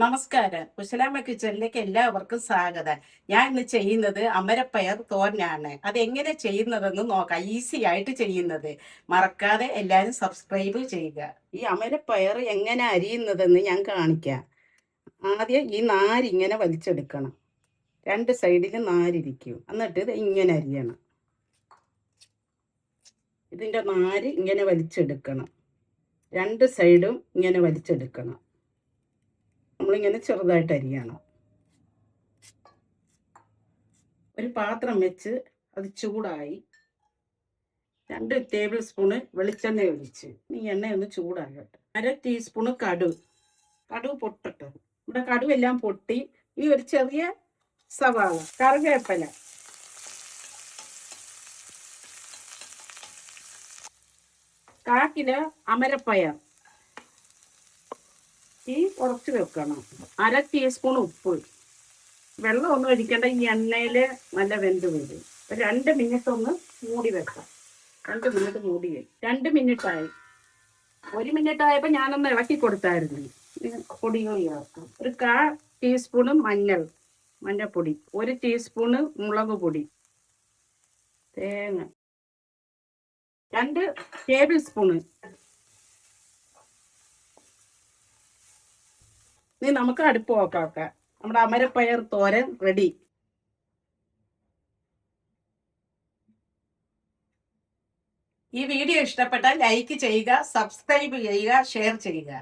നമസ്കാരം. കുശലാമ്മ കിച്ചണിലേക്ക് എല്ലാവർക്കും സ്വാഗതം. ഞാൻ ഇന്ന് ചെയ്യുന്നത് അമരപ്പയർ തോരനാണ്. അതെങ്ങനെ ചെയ്യുന്നതെന്ന് നോക്കാം. ഈസി ആയിട്ട് ചെയ്യുന്നത്. മറക്കാതെ എല്ലാവരും സബ്സ്ക്രൈബ് ചെയ്യുക. ഈ അമരപ്പയർ എങ്ങനെ അരിയുന്നതെന്ന് ഞാൻ കാണിക്കാം. ആദ്യം ഈ നാരിങ്ങനെ വലിച്ചെടുക്കണം. രണ്ട് സൈഡിൽ നാരിരിക്കും. എന്നിട്ട് ഇത് ഇങ്ങനെ അരിയണം. ഇതിൻ്റെ നാര് ഇങ്ങനെ വലിച്ചെടുക്കണം. രണ്ട് സൈഡും ഇങ്ങനെ വലിച്ചെടുക്കണം. നമ്മളിങ്ങനെ ചെറുതായിട്ട് അരിയണം. ഒരു പാത്രം വെച്ച് അത് ചൂടായി 2 ടേബിൾ സ്പൂണ് വെളിച്ചെണ്ണ ഒഴിച്ച് ഈ എണ്ണ ഒന്ന് ചൂടാകട്ടെ. 1/2 ടീസ്പൂണ് കടുക് പൊട്ടട്ടെ. ഇവിടെ കടുവെല്ലാം പൊട്ടി. ഈ ഒരു ചെറിയ സവാള, കറിവേപ്പില, കാക്കില് അമരപ്പയർ ഈ കുറച്ച് വെക്കണം. 1/2 ടീസ്പൂൺ ഉപ്പ്. വെള്ളം ഒന്നും ഒഴിക്കേണ്ട. ഈ എണ്ണയിൽ നല്ല വെന്ത് വരും. 2 മിനിറ്റ് ഒന്ന് മൂടി വെക്കാം. 2 മിനിറ്റ് മൂടി വരും. 2 മിനിറ്റായി. 1 മിനിറ്റ് ആയപ്പോൾ ഞാനൊന്ന് ഇളക്കി കൊടുത്തായിരുന്നു. പൊടികൾ ചേർക്കാം. ഒരു 1/4 ടീസ്പൂണ് മഞ്ഞൾപ്പൊടി, 1 ടീസ്പൂണ് മുളക് പൊടി, തേങ്ങ, 2 ടേബിൾ സ്പൂണ്. ഇനി നമുക്ക് അടുപ്പ് ഓഫാക്കാം. നമ്മുടെ അമരപ്പയർ തോരൻ റെഡി. ഈ വീഡിയോ ഇഷ്ടപ്പെട്ടാൽ ലൈക്ക് ചെയ്യുക, സബ്സ്ക്രൈബ് ചെയ്യുക, ഷെയർ ചെയ്യുക.